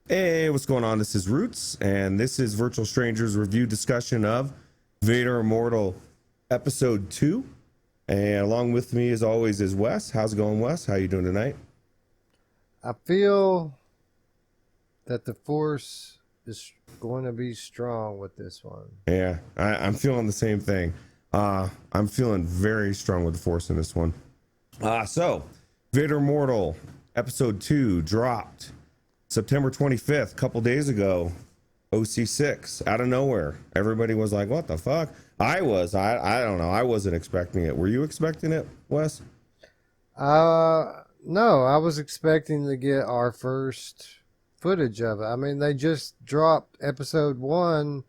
Hey, what's going on? This is Roots, and this is Virtual Strangers review discussion of Vader Immortal Episode 2. And along with me, as always, is Wes. How's it going, Wes? How you doing tonight? I feel that the force is going to be strong with this one. Yeah, I'm feeling the same thing. I'm feeling very strong with the Force in this one. So, Vader Immortal Episode 2 dropped September 25th, a couple days ago. OC6 out of nowhere. Everybody was like, what the fuck? I don't know. I wasn't expecting it. Were you expecting it, Wes? No, I was expecting to get our first footage of it. I mean, they just dropped episode 1,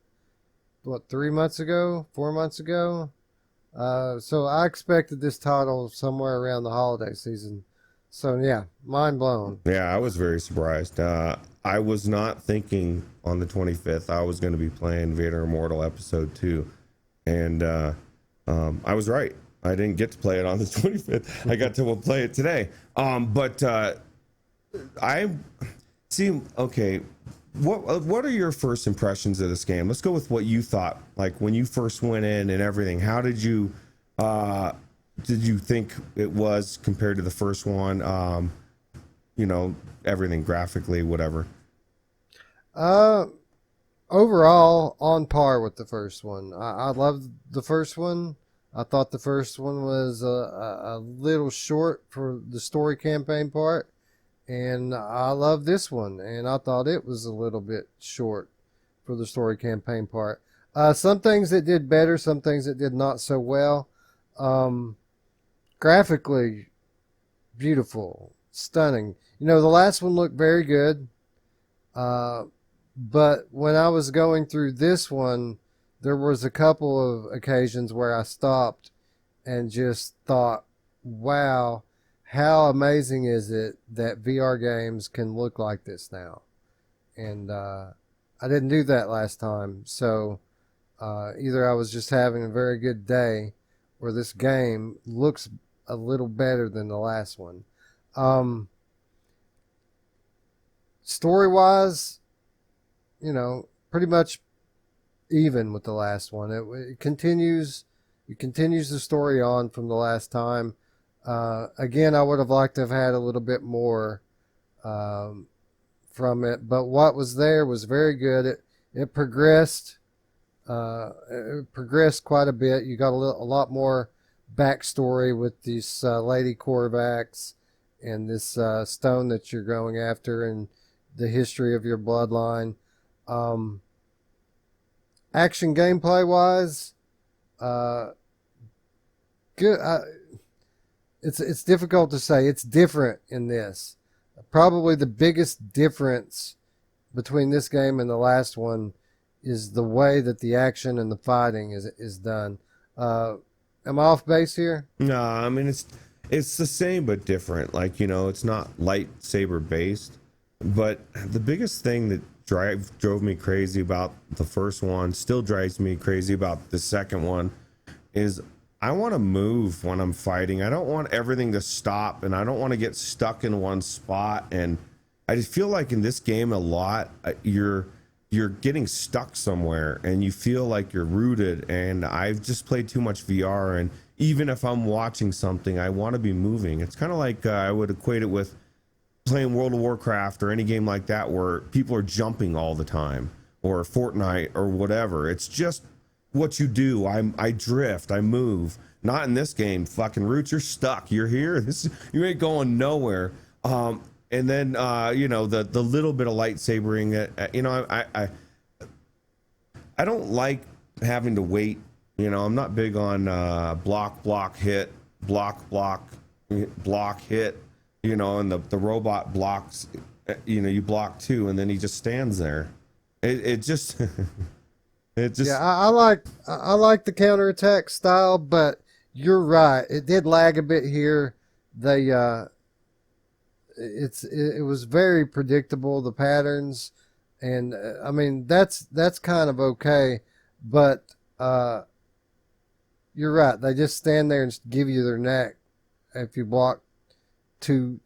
what, 3 months ago, 4 months ago? So I expected this title somewhere around the holiday season. So yeah, mind blown. Yeah, I was very surprised. I was not thinking on the 25th I was going to be playing Vader Immortal Episode 2. And I was right. I didn't get to play it on the 25th. I got to play it today. But I see, okay, what are your first impressions of this game? Let's go with what you thought, like when you first went in and everything. How did you think it was compared to the first one? Everything graphically, whatever. Uh, Overall, on par with the first one. I loved the first one. I thought the first one was a little short for the story campaign part. And I love this one. And I thought it was a little bit short for the story campaign part. Some things that did better, some things that did not so well. Um, Graphically, beautiful, stunning. You know, the last one looked very good. Uh, but when I was going through this one, there was a couple of occasions where I stopped and just thought, wow, how amazing is it that VR games can look like this now? And I didn't do that last time. So either I was just having a very good day or this game looks a little better than the last one. Um, Story wise, pretty much even with the last one. It continues the story on from the last time. Again, I would have liked to have had a little bit more um, from it, but what was there was very good. It progressed. It progressed quite a bit. You got a lot more backstory with these Lady Korvax and this stone that you're going after, and the history of your bloodline. Um, Action gameplay wise, uh, good. It's difficult to say. It's different in this. Probably the biggest difference between this game and the last one is the way that the action and the fighting is done. Uh, am I off base here? No, I mean it's the same but different. Like, it's not lightsaber based. But the biggest thing that drove me crazy about the first one, still drives me crazy about the second one, is I want to move when I'm fighting. I don't want everything to stop, and I don't want to get stuck in one spot. And I just feel like in this game a lot, you're getting stuck somewhere, and you feel like you're rooted. And I've just played too much VR, and even if I'm watching something, I want to be moving. It's kind of like I would equate it with playing World of Warcraft or any game like that where people are jumping all the time, or Fortnite or whatever. It's just what you do. I drift, I move. Not in this game. Fucking Roots, you're stuck. You're here. You ain't going nowhere. And then the little bit of lightsabering. I don't like having to wait. I'm not big on block hit, block hit. And the robot blocks, you block too, and then he just stands there. It just, it just, Yeah, I like the counterattack style, but you're right. It did lag a bit here. They it was very predictable, the patterns, and I mean that's kind of okay, but you're right. They just stand there and give you their neck if you block two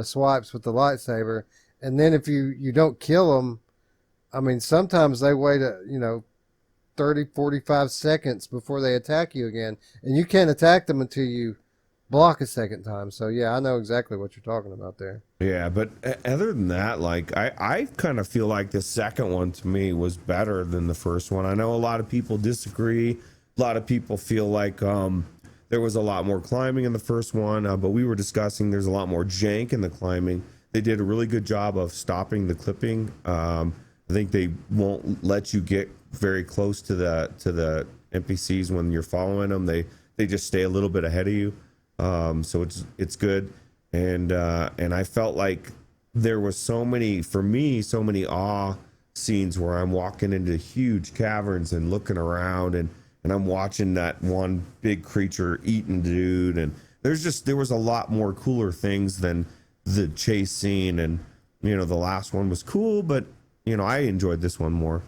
swipes with the lightsaber, And then if you don't kill them, I mean, sometimes they wait, 30, 45 seconds before they attack you again. And you can't attack them until you block a second time. So, yeah, I know exactly what you're talking about there. Yeah, but other than that, like, I kind of feel like the second one to me was better than the first one. I know a lot of people disagree. A lot of people feel like there was a lot more climbing in the first one, but we were discussing there's a lot more jank in the climbing. They did a really good job of stopping the clipping. I think they won't let you get very close to the NPCs when you're following them. They just stay a little bit ahead of you, so it's good. And I felt like there was so many awe scenes where I'm walking into huge caverns and looking around and I'm watching that one big creature eating dude, and there was a lot more cooler things than the chase scene. And the last one was cool, but I enjoyed this one more.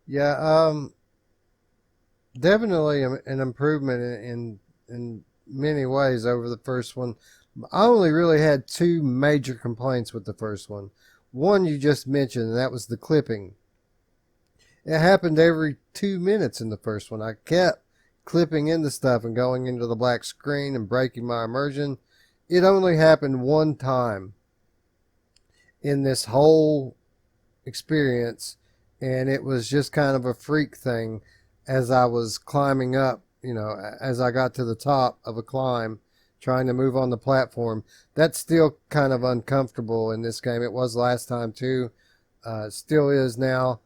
Yeah, definitely an improvement in many ways over the first one. I only really had two major complaints with the first one. One you just mentioned, and that was the clipping. It happened every 2 minutes in the first one. I kept clipping into stuff and going into the black screen and breaking my immersion. It only happened one time in this whole experience, and it was just kind of a freak thing as I was climbing up, as I got to the top of a climb, trying to move on the platform. That's still kind of uncomfortable in this game. It was last time too. Still is now.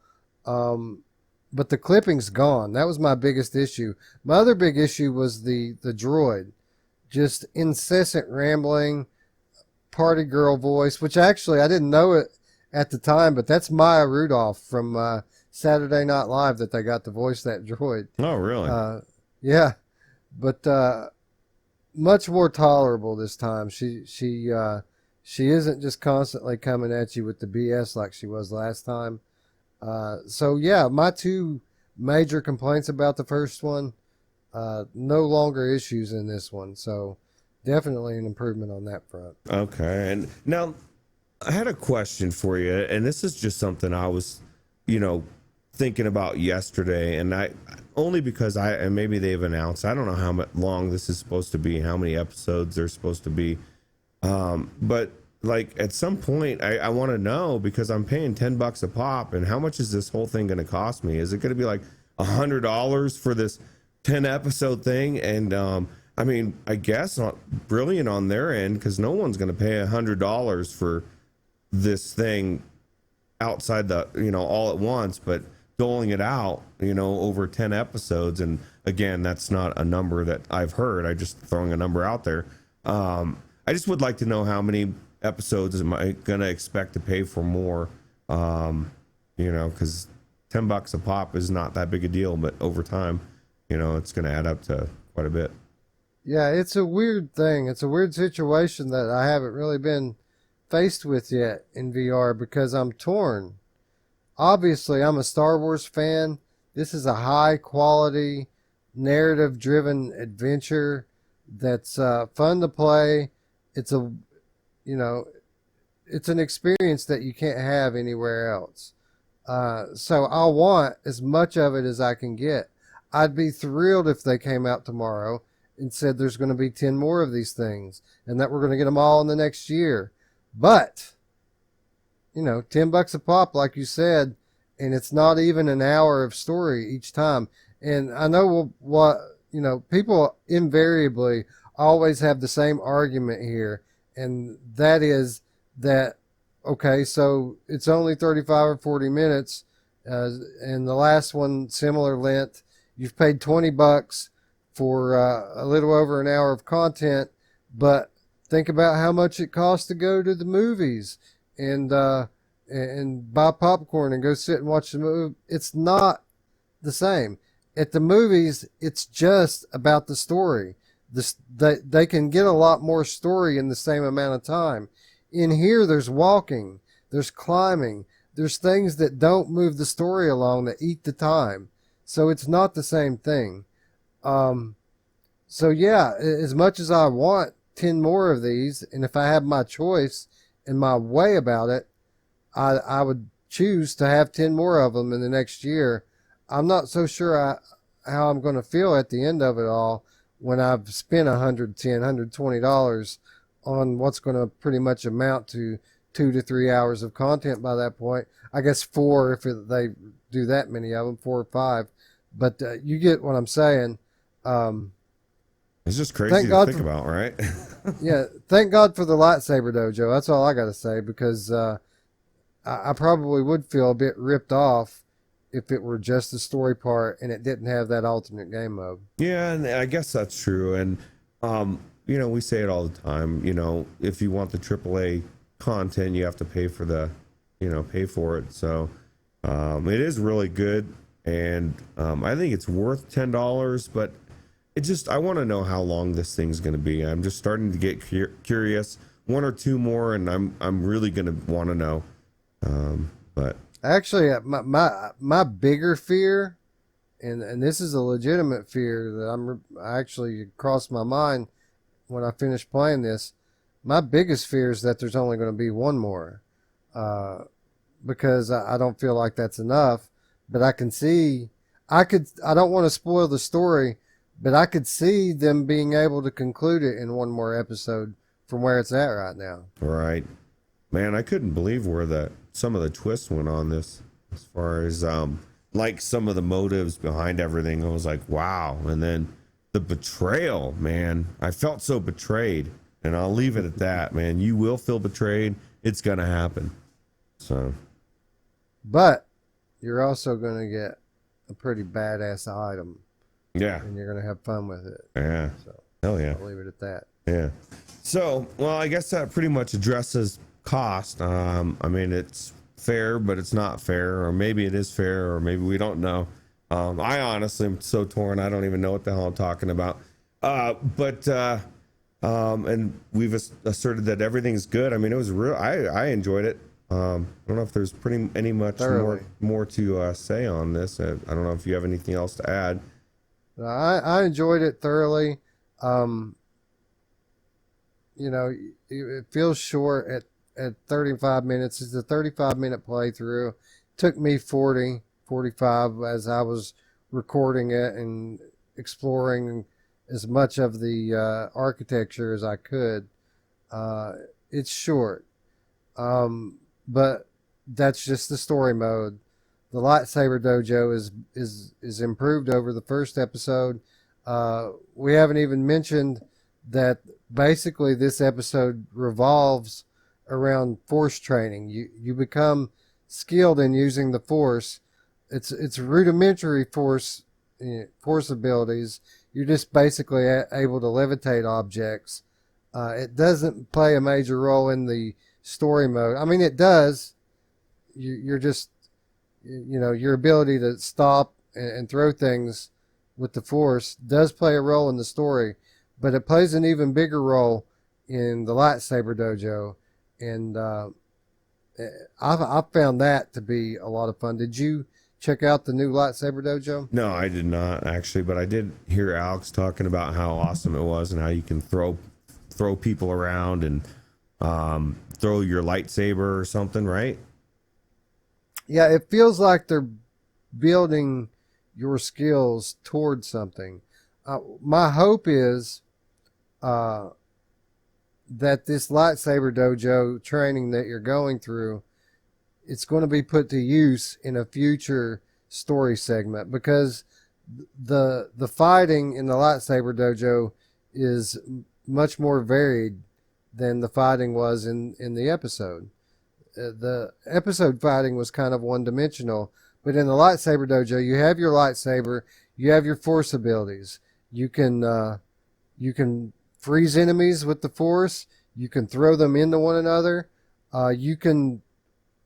But the clipping's gone. That was my biggest issue. My other big issue was the droid. Just incessant rambling, party girl voice, which actually I didn't know it at the time, but that's Maya Rudolph from Saturday Night Live that they got to voice that droid. Oh, really? Yeah. But much more tolerable this time. She isn't just constantly coming at you with the BS like she was last time. So yeah, my two major complaints about the first one, no longer issues in this one. So definitely an improvement on that front. Okay. And now I had a question for you, and this is just something I was, thinking about yesterday, and only because and maybe they've announced, I don't know how long this is supposed to be, how many episodes they're supposed to be. But like at some point I want to know, because I'm paying $10 a pop, and how much is this whole thing going to cost me? Is it going to be like $100 for this 10 episode thing? And I mean, I guess not brilliant on their end, because no one's going to pay $100 for this thing outside the all at once, but doling it out over 10 episodes. And again, that's not a number that I've heard. I just throwing a number out there. I just would like to know how many episodes am I gonna expect to pay for more, because $10 a pop is not that big a deal, but over time it's gonna add up to quite a bit. Yeah, it's a weird thing. It's a weird situation that I haven't really been faced with yet in VR, because I'm torn. Obviously, I'm a Star Wars fan. This is a high quality, narrative driven adventure that's fun to play. It's an experience that you can't have anywhere else. So I want as much of it as I can get. I'd be thrilled if they came out tomorrow and said there's going to be 10 more of these things and that we're going to get them all in the next year. But, $10 a pop, like you said, and it's not even an hour of story each time. And I know what, people invariably always have the same argument here. And that is that, okay, so it's only 35 or 40 minutes. And the last one, similar length, you've paid $20 for a little over an hour of content, but think about how much it costs to go to the movies and buy popcorn and go sit and watch the movie. It's not the same. At the movies, it's just about the story. They can get a lot more story in the same amount of time. In here, there's walking, there's climbing, there's things that don't move the story along that eat the time. So it's not the same thing. So yeah, as much as I want 10 more of these, and if I have my choice in my way about it, I would choose to have 10 more of them in the next year. I'm not so sure how I'm going to feel at the end of it all when I've spent $110, $120 on what's going to pretty much amount to 2 to 3 hours of content by that point. I guess 4 if they do that many of them, 4 or 5. But you get what I'm saying. It's just crazy to think about, right? Yeah, thank God for the lightsaber dojo. That's all I got to say, because I probably would feel a bit ripped off if it were just the story part and it didn't have that alternate game mode. Yeah, and I guess that's true. And we say it all the time. If you want the AAA content, you have to pay for pay for it. So it is really good, and I think it's worth $10. But I want to know how long this thing's going to be. I'm just starting to get curious. 1 or 2 more, and I'm really going to want to know. But actually, my bigger fear, and this is a legitimate fear that I actually crossed my mind when I finished playing this. My biggest fear is that there's only going to be 1 more, because I don't feel like that's enough. But I can see, I don't want to spoil the story, but I could see them being able to conclude it in 1 more episode from where it's at right now. Right. Man, I couldn't believe where some of the twists went on this, as far as like some of the motives behind everything. I was like, wow. And then the betrayal, man. I felt so betrayed. And I'll leave it at that, man. You will feel betrayed. It's going to happen. So. But you're also going to get a pretty badass item. Yeah. And you're going to have fun with it. Yeah. So, hell yeah. I'll leave it at that. Yeah. So, well, I guess that pretty much addresses cost. I mean, it's fair, but it's not fair. Or maybe it is fair, or maybe we don't know. I honestly am so torn. I don't even know what the hell I'm talking about. And we've asserted that everything's good. I mean, it was real. I enjoyed it. I don't know if there's any much more to say on this. I don't know if you have anything else to add. I enjoyed it thoroughly. It feels short at 35 minutes. It's a 35-minute playthrough. Took me 45 as I was recording it and exploring as much of the architecture as I could. It's short, but that's just the story mode. The lightsaber dojo is improved over the first episode. We haven't even mentioned that basically this episode revolves around force training. You become skilled in using the force. It's rudimentary force abilities. You're just basically able to levitate objects. It doesn't play a major role in the story mode. I mean, it does. You're just, your ability to stop and throw things with the force does play a role in the story, but it plays an even bigger role in the lightsaber dojo. And I found that to be a lot of fun. Did you check out the new lightsaber dojo? No, I did not actually, but I did hear Alex talking about how awesome it was and how you can throw people around and throw your lightsaber or something, right? Yeah, it feels like they're building your skills towards something. My hope is that this lightsaber dojo training that you're going through, it's going to be put to use in a future story segment, because the fighting in the lightsaber dojo is much more varied than the fighting was in the episode. The episode fighting was kind of one-dimensional, but in the lightsaber dojo, you have your lightsaber, you have your force abilities. You can freeze enemies with the force. You can throw them into one another. You can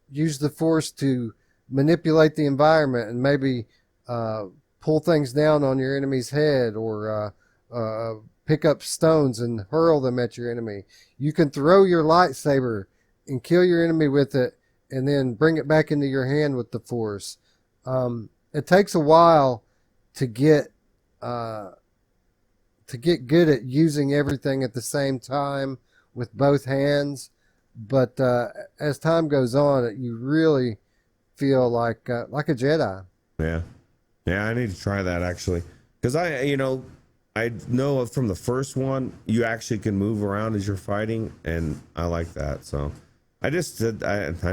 use the force to manipulate the environment and maybe pull things down on your enemy's head, or pick up stones and hurl them at your enemy. You can throw your lightsaber and kill your enemy with it, and then bring it back into your hand with the force. It takes a while to get good at using everything at the same time with both hands, but as time goes on, you really feel like a Jedi. Yeah. Yeah, I need to try that actually. Because I know from the first one, you actually can move around as you're fighting, and I like that. So I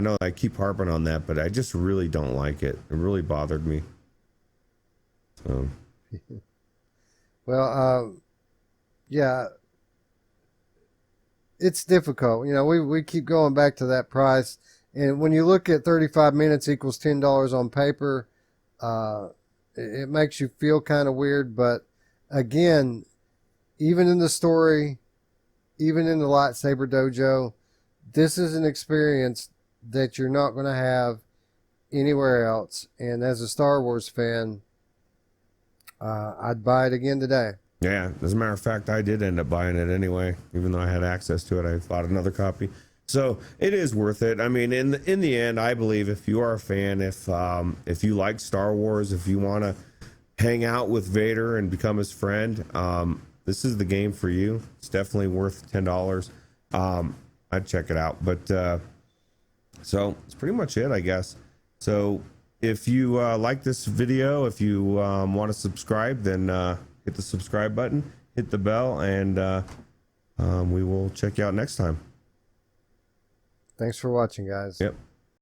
know I keep harping on that, but I just really don't like it. It really bothered me. So. Well, yeah, it's difficult. We keep going back to that price. And when you look at 35 minutes equals $10 on paper, it makes you feel kind of weird. But again, even in the story, even in the lightsaber dojo, this is an experience that you're not going to have anywhere else. And as a Star Wars fan, I'd buy it again today. Yeah, as a matter of fact, I did end up buying it anyway, even though I had access to it. I bought another copy, so it is worth it. I mean, in the end, I believe if you are a fan, if you like Star Wars, if you want to hang out with Vader and become his friend, this is the game for you. It's definitely worth $10. I'd check it out. But so it's pretty much it, I guess. So if you like this video, if you want to subscribe, then hit the subscribe button, hit the bell, and we will check you out next time. Thanks for watching, guys. Yep.